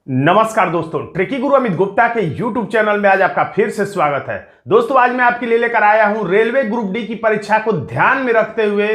नमस्कार दोस्तों, ट्रिकी गुरु अमित गुप्ता के YouTube चैनल में आज आपका फिर से स्वागत है। दोस्तों, आज मैं आपके लिए लेकर आया हूं रेलवे ग्रुप डी की परीक्षा को ध्यान में रखते हुए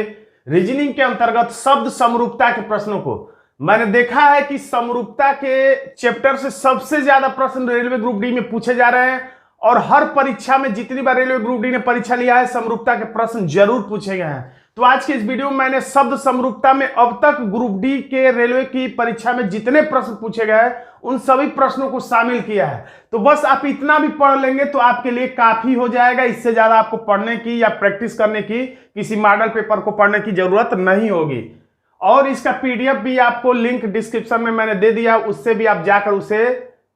रीजनिंग के अंतर्गत शब्द समरूपता के प्रश्नों को। मैंने देखा है कि समरूपता के चैप्टर से सबसे ज्यादा प्रश्न रेलवे ग्रुप डी में पूछे जा रहे हैं और हर परीक्षा में जितनी बार रेलवे ग्रुप डी ने परीक्षा लिया है समरूपता के प्रश्न जरूर पूछे गए हैं। तो आज के इस वीडियो में मैंने शब्द समरूपता में अब तक ग्रुप डी के रेलवे की परीक्षा में जितने प्रश्न पूछे गए हैं उन सभी प्रश्नों को शामिल किया है। तो बस आप इतना भी पढ़ लेंगे तो आपके लिए काफी हो जाएगा। इससे ज्यादा आपको पढ़ने की या प्रैक्टिस करने की, किसी मॉडल पेपर को पढ़ने की जरूरत नहीं होगी। और इसका पीडीएफ भी आपको लिंक डिस्क्रिप्शन में मैंने दे दिया, उससे भी आप जाकर उसे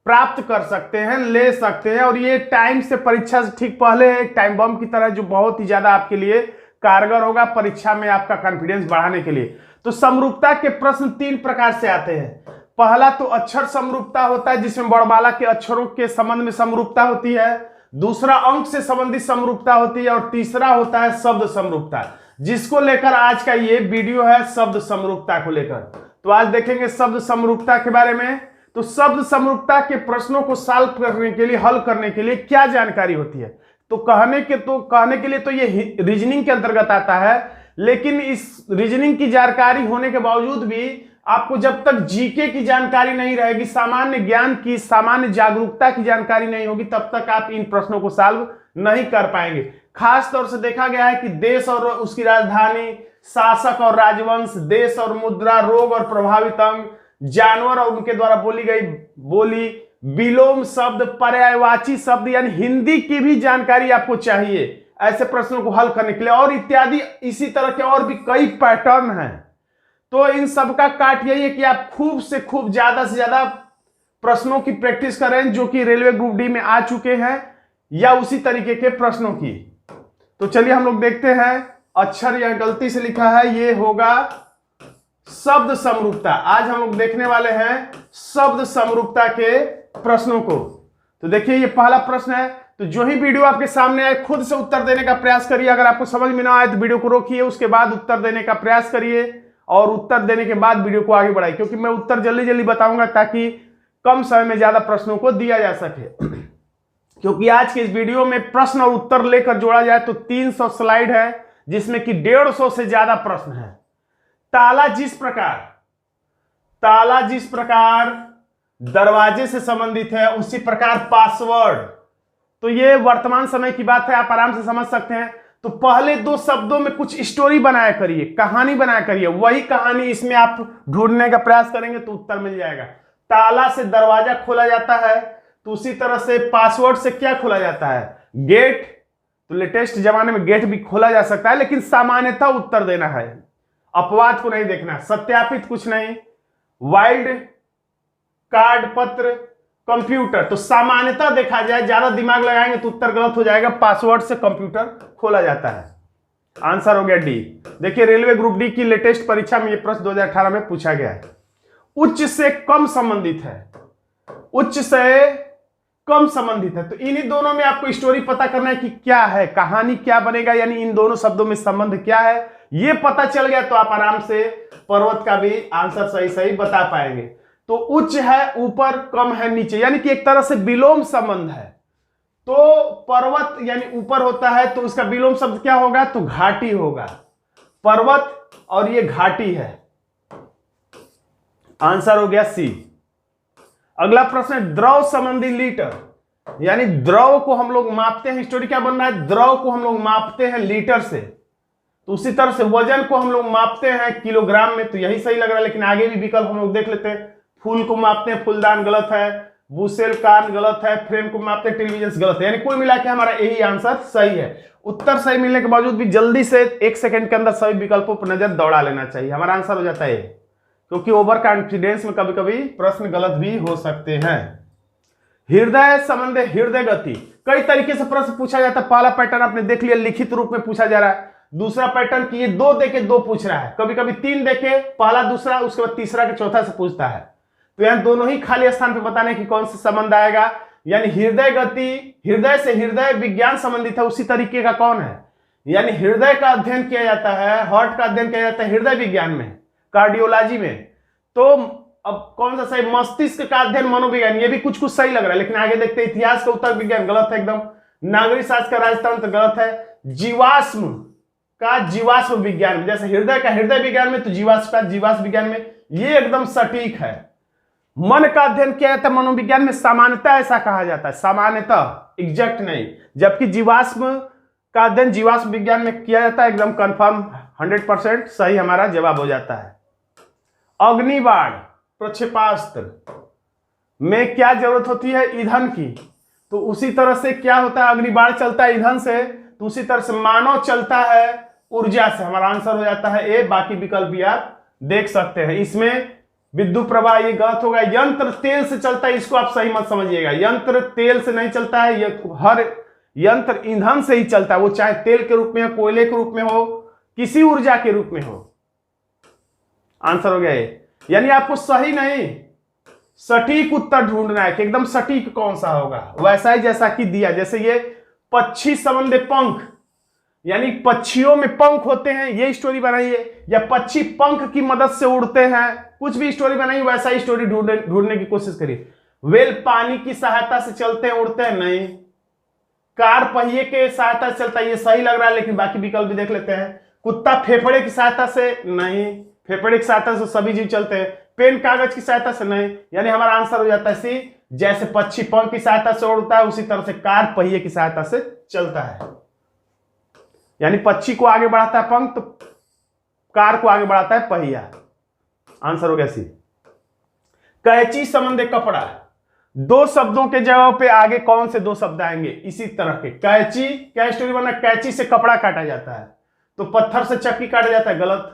प्राप्त कर सकते हैं, ले सकते हैं। और ये टाइम से परीक्षा से ठीक पहले एक टाइम बम की तरह जो बहुत ही ज्यादा आपके लिए कारगर होगा परीक्षा में आपका कॉन्फिडेंस बढ़ाने के लिए। तो समरूपता के प्रश्न तीन प्रकार से आते हैं। पहला तो अक्षर समरूपता होता है, जिसमें वर्णमाला के अक्षरों के संबंध में समरूपता होती है। दूसरा अंक से संबंधित समरूपता होती है और तीसरा होता है शब्द समरूपता, जिसको लेकर आज का ये वीडियो है, शब्द समरूपता को लेकर। तो आज देखेंगे शब्द समरूपता के बारे में। तो शब्द समरूपता के प्रश्नों को सॉल्व करने के लिए, हल करने के लिए क्या जानकारी होती है? तो कहने के लिए तो ये रीजनिंग के अंतर्गत आता है, लेकिन इस रीजनिंग की जानकारी होने के बावजूद भी आपको जब तक जीके की जानकारी नहीं रहेगी, सामान्य ज्ञान की, सामान्य जागरूकता की जानकारी नहीं होगी, तब तक आप इन प्रश्नों को सॉल्व नहीं कर पाएंगे। खास तौर से देखा गया है कि देश और उसकी राजधानी, शासक और राजवंश, देश और मुद्रा, रोग और प्रभावित अंग, जानवर और उनके द्वारा बोली गई बोली, विलोम शब्द, पर्यायवाची शब्द, यानी हिंदी की भी जानकारी आपको चाहिए ऐसे प्रश्नों को हल करने के लिए, और इत्यादि इसी तरह के और भी कई पैटर्न हैं। तो इन सब का काट यही है कि आप खूब से खूब, ज्यादा से ज्यादा प्रश्नों की प्रैक्टिस करें जो कि रेलवे ग्रुप डी में आ चुके हैं, या उसी तरीके के प्रश्नों की। तो चलिए हम लोग देखते हैं। अक्षर यह गलती से लिखा है, ये होगा शब्द समरूपता। आज हम लोग देखने वाले हैं शब्द समरूपता के प्रश्नों को। तो देखिए, ये पहला प्रश्न है। तो जो ही वीडियो आपके सामने आए खुद से उत्तर देने का प्रयास करिए। अगर आपको समझ में ना आए तो वीडियो को रोकिए, उसके बाद उत्तर देने का प्रयास करिए, और उत्तर देने के बाद वीडियो को आगे बढ़ाइए, क्योंकि मैं उत्तर जल्दी जल्दी बताऊंगा ताकि कम समय में ज्यादा प्रश्नों को दिया जा सके। क्योंकि आज के इस वीडियो में प्रश्न और उत्तर लेकर जोड़ा जाए तो 300 स्लाइड है, जिसमें कि 150 से ज्यादा प्रश्न है। ताला जिस प्रकार दरवाजे से संबंधित है, उसी प्रकार पासवर्ड। तो ये वर्तमान समय की बात है, आप आराम से समझ सकते हैं। तो पहले दो शब्दों में कुछ स्टोरी बनाया करिए, कहानी बनाया करिए, वही कहानी इसमें आप ढूंढने का प्रयास करेंगे तो उत्तर मिल जाएगा। ताला से दरवाजा खोला जाता है, तो उसी तरह से पासवर्ड से क्या खोला जाता है? गेट। तो लेटेस्ट जमाने में गेट भी खोला जा सकता है, लेकिन सामान्यतः उत्तर देना है, अपवाद को नहीं देखना, सत्यापित कुछ नहीं। वाइल्ड कार्ड, पत्र, कंप्यूटर। तो सामान्यतः देखा जाए, ज्यादा दिमाग लगाएंगे तो उत्तर गलत हो जाएगा। पासवर्ड से कंप्यूटर खोला जाता है। आंसर हो गया डी। देखिए, रेलवे ग्रुप डी की लेटेस्ट परीक्षा में यह प्रश्न 2018 में पूछा गया है। उच्च से कम संबंधित है, उच्च से कम संबंधित है। तो इन्हीं दोनों में आपको स्टोरी पता करना है कि क्या है, कहानी क्या बनेगा, यानी इन दोनों शब्दों में संबंध क्या है। ये पता चल गया तो आप आराम से पर्वत का भी आंसर सही सही बता पाएंगे। तो उच्च है ऊपर, कम है नीचे, यानी कि एक तरह से विलोम संबंध है। तो पर्वत यानी ऊपर होता है, तो उसका विलोम शब्द क्या होगा? तो घाटी होगा। पर्वत और ये घाटी है। आंसर हो गया सी। अगला प्रश्न है द्रव संबंधी लीटर, यानी द्रव को हम लोग मापते हैं। स्टोरी क्या बन रहा है? द्रव को हम लोग मापते हैं लीटर से। तो उसी तरह से वजन को हम लोग मापते हैं किलोग्राम में। तो यही सही लग रहा है, लेकिन आगे भी विकल्प हम लोग देख लेते हैं। फूल को मापते हैं फूलदान, गलत है। बुशेल कान, गलत है। फ्रेम को मापते हैं टेलीविजन, गलत है। यानी कुल मिला के हमारा यही आंसर सही है। उत्तर सही मिलने के बावजूद भी जल्दी से 1 सेकंड के अंदर सभी विकल्पों पर नजर दौड़ा लेना चाहिए। हमारा आंसर हो जाता है, क्योंकि ओवर कॉन्फिडेंस में कभी कभी प्रश्न गलत भी हो सकते हैं। हृदय संबंध, हृदय गति। कई तरीके से प्रश्न पूछा जाता है। पहला पैटर्न आपने देख लिया, लिखित रूप में पूछा जा रहा है। दूसरा पैटर्न की ये 2 देके 2 पूछ रहा है, कभी कभी 3 देके, पहला दूसरा, उसके बाद तीसरा के चौथा से पूछता है। तो यहां दोनों ही खाली स्थान पे बताने की कौन सा संबंध आएगा। यानी हृदय गति, हृदय से हृदय विज्ञान संबंधित है, उसी तरीके का कौन है? यानी हृदय का अध्ययन किया जाता है, हार्ट का अध्ययन किया जाता है हृदय विज्ञान में, कार्डियोलॉजी में। तो अब कौन सा सही, मस्तिष्क का अध्ययन मनोविज्ञान, ये भी कुछ कुछ सही लग रहा है, लेकिन आगे देखते हैं। इतिहास का उत्तर विज्ञान गलत है एकदम। नागरिक शास्त्र का राजतंत्र गलत है। जीवाश्म का जीवाश्म विज्ञान में, जैसे हृदय का हृदय विज्ञान में, तो जीवाश्म का जीवाश्म विज्ञान में, ये एकदम सटीक है। मन का अध्ययन किया जाता है मनोविज्ञान में, सामान्यतः ऐसा कहा जाता है, सामान्यतः, एग्जैक्ट नहीं। जबकि जीवाश्म का अध्ययन जीवाश्म विज्ञान में किया जाता है, एकदम कंफर्म 100% सही हमारा जवाब हो जाता है। अग्निबाण प्रक्षेपास्त्र में क्या जरूरत होती है, ईंधन की, तो उसी तरह से क्या होता है, अग्निबाण चलता है ईंधन से, तो उसी तरह से मानव चलता है ऊर्जा से। हमारा आंसर हो जाता है ए, बाकी विकल्प भी आप देख सकते हैं। इसमें विद्युत प्रवाह ये गलत होगा। यंत्र तेल से चलता है, इसको आप सही मत समझिएगा, यंत्र तेल से नहीं चलता है, ये हर यंत्र ईंधन से ही चलता है, वो चाहे तेल के रूप में हो, कोयले के रूप में हो, किसी ऊर्जा के रूप में हो। आंसर हो गया ये, यानी आपको सही नहीं सटीक उत्तर ढूंढना है कि एकदम सटीक कौन सा होगा। वैसा ही जैसा कि दिया, जैसे ये पक्षी संबंधी पंख, यानी पक्षियों में पंख होते हैं, ये स्टोरी बनाइए, या पक्षी पंख की मदद से उड़ते हैं, कुछ भी स्टोरी बनाइए, वैसा ही स्टोरी ढूंढने की कोशिश करिए। वेल पानी की सहायता से चलते हैं उड़ते हैं, नहीं। कार पहिए के सहायता से चलता है, ये सही लग रहा है, लेकिन बाकी विकल्प भी देख लेते हैं। कुत्ता फेफड़े की सहायता से, नहीं, फेफड़े की सहायता से सभी जीव चलते हैं। पेन कागज की सहायता से, नहीं, यानी हमारा आंसर हो जाता है सी। जैसे पक्षी पंख की सहायता से उड़ता है, उसी तरह से कार पहिए की सहायता से चलता है, यानी पक्षी को आगे बढ़ाता है पंख, तो कार को आगे बढ़ाता है पहिया। आंसर हो गया सी। कैंची संबंधी कपड़ा, दो शब्दों के जवाब पे आगे कौन से दो शब्द आएंगे इसी तरह के। कैंची, क्या स्टोरी बना, कैंची से कपड़ा काटा जाता है, तो पत्थर से चक्की काटा जाता है, गलत।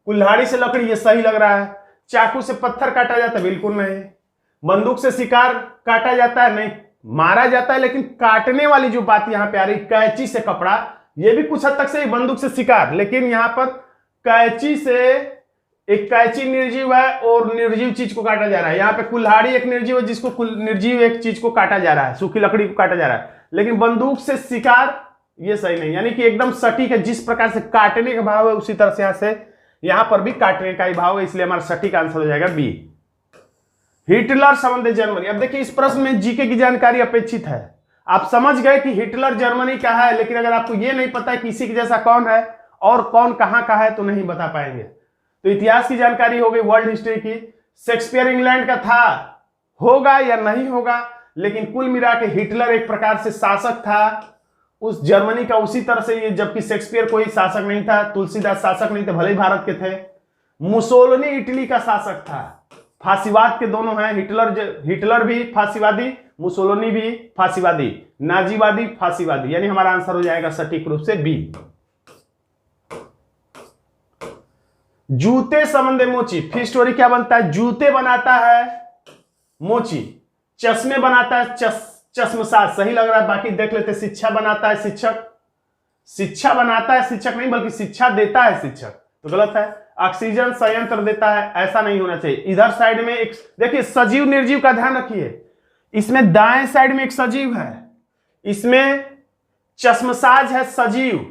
कुल्हाड़ी से लकड़ी, ये सही लग रहा है। चाकू से पत्थर काटा जाता है, बिल्कुल नहीं। बंदूक से शिकार काटा जाता है, नहीं, मारा जाता है, लेकिन काटने वाली जो बात यहां पे आ रही, कैंची से कपड़ा, ये भी कुछ हद तक सही, बंदूक से शिकार, लेकिन यहां पर कैंची से, एक कैंची निर्जीव है और निर्जीव चीज को काटा जा रहा है। यहाँ पे कुल्हाड़ी एक निर्जीव है, जिसको निर्जीव एक चीज को काटा जा रहा है, सूखी लकड़ी को काटा जा रहा है, लेकिन बंदूक से शिकार ये सही नहीं, यानी कि एकदम सटीक है। जिस प्रकार से काटने का भाव है, उसी तरह से यहां पर भी काटने का ही भाव है, इसलिए हमारा सटीक आंसर हो जाएगा बी। हिटलर संबंधी जर्मनी, अब देखिए इस प्रश्न में जीके की जानकारी अपेक्षित है। आप समझ गए कि हिटलर जर्मनी का है, लेकिन अगर आपको यह नहीं पता है कि इसी के जैसा कौन है और कौन कहां का है, तो नहीं बता पाएंगे। तो इतिहास की जानकारी हो गई, वर्ल्ड हिस्ट्री की। शेक्सपियर इंग्लैंड का था, होगा या नहीं होगा, लेकिन कुल मिला के हिटलर एक प्रकार से शासक था उस जर्मनी का, उसी तरह से ये, जबकि शेक्सपियर कोई शासक नहीं था, तुलसीदास शासक नहीं थे, भले ही भारत के थे। मुसोलिनी इटली का शासक था, फांसीवाद के दोनों हैं, हिटलर भी फांसीवादी, मुसोलिनी भी फांसीवादी, नाजीवादी फांसीवादी, यानी हमारा आंसर हो जाएगा सटीक रूप से बी। जूते संबंधी मोची, फिर स्टोरी क्या बनता है, जूते बनाता है मोची, चश्मे बनाता है चश्मसाज, सही लग रहा है, बाकी देख लेते। शिक्षा बनाता है शिक्षक, शिक्षा बनाता है शिक्षक नहीं, बल्कि शिक्षा देता है शिक्षक, तो गलत है। ऑक्सीजन संयंत्र देता है, ऐसा नहीं होना चाहिए। इधर साइड में एक देखिए, सजीव निर्जीव का ध्यान रखिए, इसमें दाएं साइड में एक सजीव है, इसमें चश्मसाज है सजीव,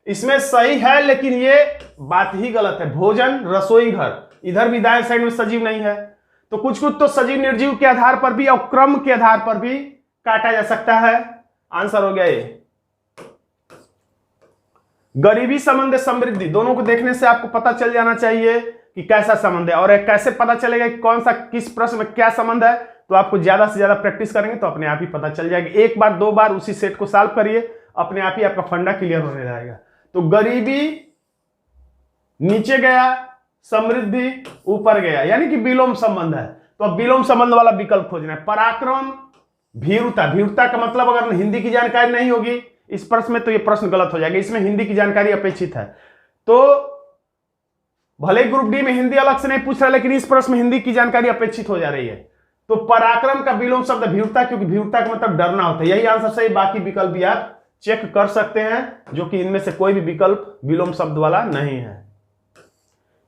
इसमें सही है, लेकिन ये बात ही गलत है। भोजन रसोई घर, इधर भी दाएं साइड में सजीव नहीं है, तो कुछ कुछ तो सजीव निर्जीव के आधार पर भी और क्रम के आधार पर भी काटा जा सकता है। आंसर हो गया ये। गरीबी संबंध समृद्धि, दोनों को देखने से आपको पता चल जाना चाहिए कि कैसा संबंध है, और कैसे पता चलेगा कि कौन सा किस प्रश्न में क्या संबंध है, तो आपको ज्यादा से ज्यादा प्रैक्टिस करेंगे तो अपने आप ही पता चल जाएगी। एक बार दो बार उसी सेट को सॉल्व करिए, अपने आप ही आपका फंडा क्लियर होने जाएगा। तो गरीबी नीचे गया, समृद्धि ऊपर गया, यानी कि विलोम संबंध है, तो अब विलोम संबंध वाला विकल्प खोजना है। पराक्रम, भीरुता, भीरुता का मतलब अगर हिंदी की जानकारी नहीं होगी इस प्रश्न में, तो ये प्रश्न गलत हो जाएगा, इसमें हिंदी की जानकारी अपेक्षित है। तो भले ग्रुप डी में हिंदी अलग से नहीं पूछ रहा, लेकिन इस प्रश्न में हिंदी की जानकारी अपेक्षित हो जा रही है। तो पराक्रम का विलोम शब्द भीरुता, क्योंकि भीरुता का मतलब डरना होता है, यही आंसर सही। बाकी विकल्प भी आप चेक कर सकते हैं, जो कि इनमें से कोई भी विकल्प विलोम शब्द वाला नहीं है।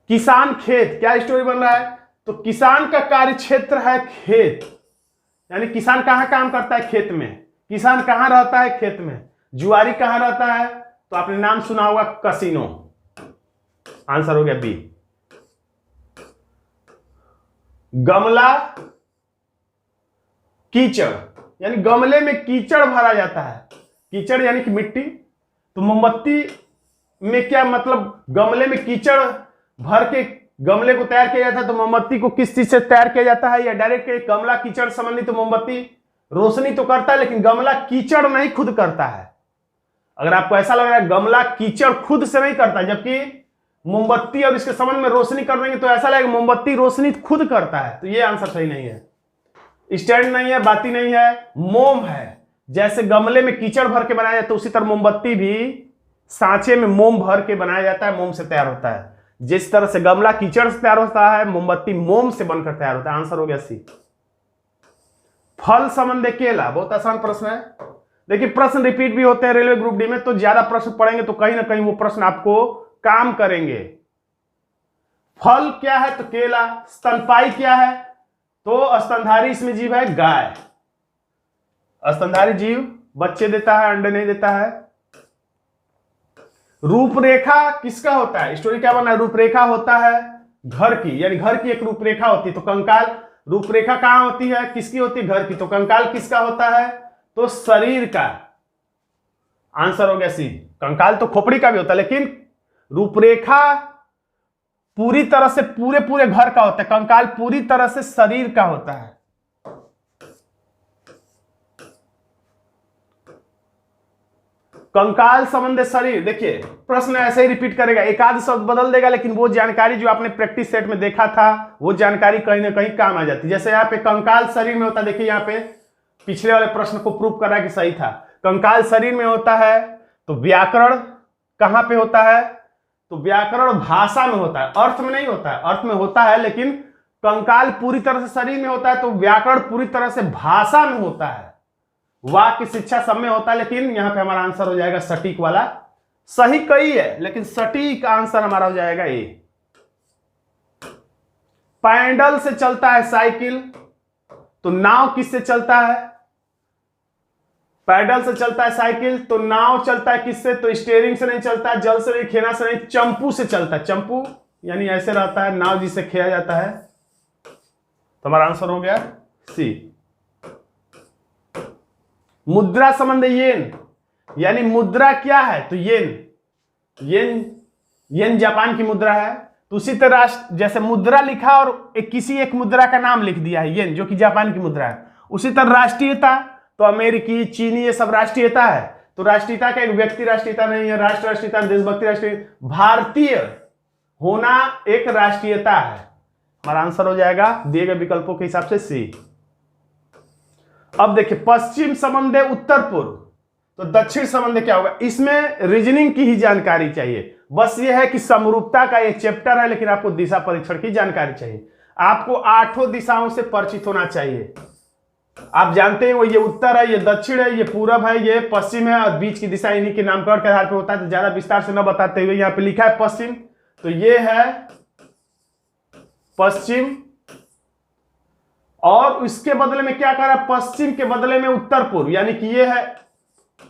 किसान खेत, क्या स्टोरी बन रहा है, तो किसान का कार्य क्षेत्र है खेत, यानी किसान कहां काम करता है, खेत में। किसान कहां रहता है, खेत में। जुआरी कहां रहता है, तो आपने नाम सुना होगा कसिनो। आंसर हो गया बी। गमला कीचड़, यानी गमले में कीचड़ भरा जाता है, कीचड़ यानी कि मिट्टी। तो मोमबत्ती में क्या मतलब, गमले में कीचड़ भर के गमले को तैयार किया जाता है। तो मोमबत्ती को किस चीज से तैयार किया जाता है, या डायरेक्ट गमला कीचड़ संबंधी। तो मोमबत्ती रोशनी तो करता है लेकिन गमला कीचड़ नहीं खुद करता है। अगर आपको ऐसा लग रहा है गमला कीचड़ खुद से नहीं करता, जबकि मोमबत्ती और इसके संबंध में रोशनी कर देंगे तो ऐसा लगेगा मोमबत्ती रोशनी खुद करता है, तो ये आंसर सही नहीं है। स्टैंड नहीं है, बाती नहीं है, मोम है। जैसे गमले में कीचड़ भर के बनाया जाता है तो उसी तरह मोमबत्ती भी सांचे में मोम भर के बनाया जाता है, मोम से तैयार होता है। जिस तरह से गमला कीचड़ से तैयार होता है, मोमबत्ती मोम से बनकर तैयार होता है। आंसर हो गया सी। फल संबंध केला, बहुत आसान प्रश्न है। देखिए प्रश्न रिपीट भी होते हैं रेलवे ग्रुप डी में, तो ज्यादा प्रश्न पढ़ेंगे तो कहीं ना कहीं वो प्रश्न आपको काम करेंगे। फल क्या है, तो केला। स्तनपायी क्या है, तो स्तनधारी इसमें जीव है गाय। स्तनधारी जीव बच्चे देता है, अंडे नहीं देता है। रूपरेखा किसका होता है, स्टोरी क्या बना है, रूपरेखा होता है घर की, यानी घर की एक रूपरेखा होती है। तो कंकाल रूपरेखा कहां होती है, किसकी होती है, घर की। तो कंकाल किसका होता है, तो शरीर का। आंसर हो गया सी। कंकाल तो खोपड़ी का भी होता है, लेकिन रूपरेखा पूरी तरह से पूरे घर का होता है, कंकाल पूरी तरह से शरीर का होता है। कंकाल संबंध शरीर, देखिए प्रश्न ऐसे ही रिपीट करेगा, एक आध शब्द बदल देगा, लेकिन वो जानकारी जो आपने प्रैक्टिस सेट में देखा था वो जानकारी कहीं ना कहीं काम आ जाती है। जैसे यहाँ पे कंकाल शरीर में होता है, देखिए यहाँ पे पिछले वाले प्रश्न को प्रूव करा कि सही था। कंकाल शरीर में होता है, तो व्याकरण कहां पे होता है, तो व्याकरण भाषा में होता है, अर्थ में नहीं होता है। अर्थ में होता है लेकिन कंकाल पूरी तरह से शरीर में होता है, तो व्याकरण पूरी तरह से भाषा में होता है, वाक्य शिक्षा सब में होता है। लेकिन यहां पे हमारा आंसर हो जाएगा सटीक वाला। सही कई है लेकिन सटीक आंसर हमारा हो जाएगा ए। पैडल से चलता है साइकिल, तो नाव किससे चलता है, पैडल से चलता है साइकिल, तो नाव चलता है किससे, तो स्टीयरिंग से नहीं चलता, जल से नहीं, खेना से नहीं, चंपू से चलता है। चंपू यानी ऐसे रहता है, नाव जिसे खेया जाता है। तो हमारा आंसर हो गया सी। मुद्रा संबंध येन, यानी मुद्रा क्या है, तो येन जापान की मुद्रा है। तो उसी तरह जैसे मुद्रा लिखा और किसी एक मुद्रा का नाम लिख दिया है येन, जो कि जापान की मुद्रा है। उसी तरह राष्ट्रीयता, तो अमेरिकी, चीनी, ये सब राष्ट्रीयता है। तो राष्ट्रीयता का एक व्यक्ति राष्ट्रीयता नहीं है, राष्ट्र राष्ट्रीयता, देशभक्ति राष्ट्रीय, भारतीय होना एक राष्ट्रीयता है। हमारा आंसर हो जाएगा दिए गए विकल्पों के हिसाब से सी। अब देखिए पश्चिम संबंध उत्तर पूर्व, तो दक्षिण संबंध क्या होगा, इसमें रीजनिंग की ही जानकारी चाहिए। बस ये है कि समरूपता का एक चैप्टर है, लेकिन आपको दिशा परीक्षण की जानकारी चाहिए। आपको आठों दिशाओं से परिचित होना चाहिए। आप जानते हैं वो ये उत्तर है, ये दक्षिण है, ये पूरब है, ये पश्चिम है, और बीच की दिशा इन्हीं के नामकरण के आधार पर होता है। तो ज्यादा विस्तार से न बताते हुए यहाँ पे लिखा है पश्चिम, तो ये है पश्चिम, और इसके बदले में क्या कर रहा है, पश्चिम के बदले में उत्तर पूर्व, यानी कि ये है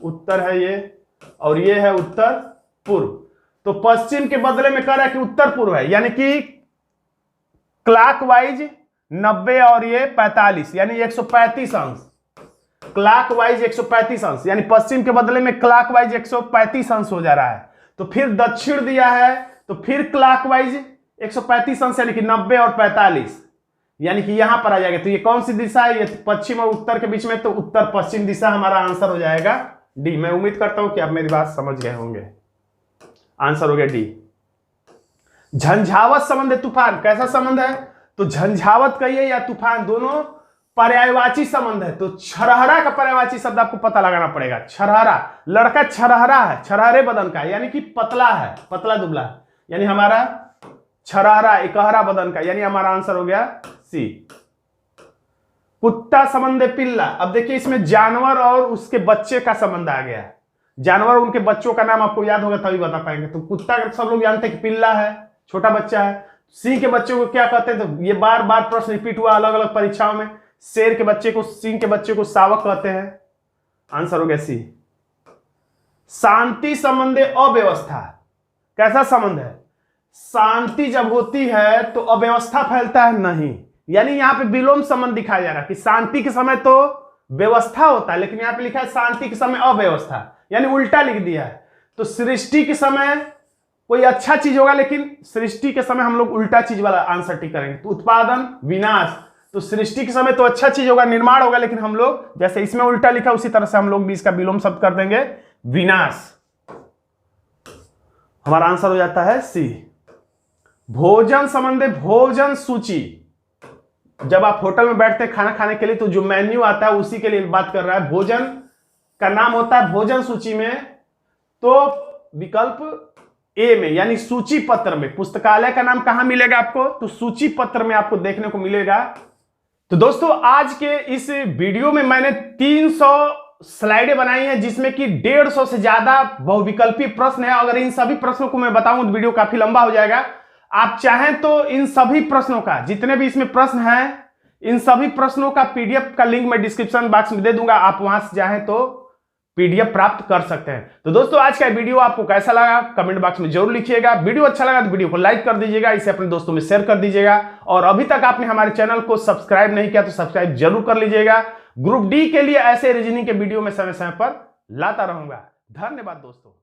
उत्तर है ये, और ये है उत्तर पूर्व। तो पश्चिम के बदले में कह रहा है कि उत्तर पूर्व है, यानी कि क्लॉकवाइज 90 और ये 45, यानी 135 अंश। क्लॉकवाइज 135 अंश, यानी पश्चिम के बदले में क्लॉकवाइज 135 अंश हो जा रहा है। तो फिर दक्षिण दिया है, तो फिर क्लॉकवाइज 135 अंश, यानी कि 90 और 45, यानी कि यहां पर आ जाएगा। तो ये कौन सी दिशा है, ये पश्चिम और उत्तर के बीच में, तो उत्तर पश्चिम दिशा हमारा आंसर हो जाएगा डी। मैं उम्मीद करता हूं कि आप मेरी बात समझ गए होंगे। आंसर हो गया डी। झंझावत संबंध तूफान, कैसा संबंध है, तो झंझावत कहिए या तूफान, दोनों पर्यायवाची संबंध है। तो छरहरा का पर्यायवाची शब्द आपको पता लगाना पड़ेगा। छरहरा, लड़का छरहरा है, छरहरे बदन का, यानी कि पतला है, पतला दुबला, यानी हमारा छरहरा इकहरा बदन का, यानी हमारा आंसर हो गया सी। कुत्ता संबंध पिल्ला, अब देखिए इसमें जानवर और उसके बच्चे का संबंध आ गया। जानवर उनके बच्चों का नाम आपको याद होगा तभी बता पाएंगे। तो कुत्ता सब लोग जानते हैं कि पिल्ला है, छोटा बच्चा है। सिंह के बच्चे को क्या कहते हैं, तो ये बार बार प्रश्न रिपीट हुआ अलग अलग परीक्षाओं में। शेर के बच्चे को, सिंह के बच्चे को शावक कहते हैं। आंसर हो गया सी। शांति संबंधी अव्यवस्था, कैसा संबंध है, शांति जब होती है तो अव्यवस्था फैलता है नहीं, यानी यहाँ पे विलोम संबंध दिखाया जा रहा है कि शांति के समय तो व्यवस्था होता है, लेकिन यहाँ पे लिखा है शांति के समय अव्यवस्था, यानी उल्टा लिख दिया है। तो सृष्टि के समय कोई अच्छा चीज होगा, लेकिन सृष्टि के समय हम लोग उल्टा चीज वाला आंसर टिक करेंगे। तो उत्पादन विनाश, तो सृष्टि के समय तो अच्छा चीज होगा, निर्माण होगा, लेकिन हम लोग जैसे इसमें उल्टा लिखा उसी तरह से हम लोग भी इसका विलोम शब्द कर देंगे विनाश। हमारा आंसर हो जाता है सी। भोजन संबंधी भोजन सूची, जब आप होटल में बैठते हैं खाना खाने के लिए तो जो मेन्यू आता है उसी के लिए बात कर रहा है। भोजन का नाम होता है भोजन सूची में, तो विकल्प ए में यानी सूची पत्र में। पुस्तकालय का नाम कहां मिलेगा आपको? तो सूची पत्र में आपको देखने को मिलेगा। तो दोस्तों आज के इस वीडियो में मैंने 300 स्लाइडें बनाई हैं, जिसमें कि 150 से ज्यादा बहुविकल्पीय प्रश्न है। अगर इन सभी प्रश्नों को मैं बताऊं तो वीडियो काफी लंबा हो जाएगा। आप चाहें तो इन सभी प्रश्नों का, जितने भी इसमें प्रश्न हैं, इन सभी प्रश्नों का पीडीएफ का लिंक मैं डिस्क्रिप्शन बॉक्स में दे दूंगा, आप वहां से चाहें तो पीडीएफ प्राप्त कर सकते हैं। तो दोस्तों आज का वीडियो आपको कैसा लगा कमेंट बॉक्स में जरूर लिखिएगा। वीडियो अच्छा लगा तो वीडियो को लाइक कर दीजिएगा, इसे अपने दोस्तों में शेयर कर दीजिएगा, और अभी तक आपने हमारे चैनल को सब्सक्राइब नहीं किया तो सब्सक्राइब जरूर कर लीजिएगा। ग्रुप डी के लिए ऐसे रीजनिंग के वीडियो में समय समय पर लाता रहूंगा। धन्यवाद दोस्तों।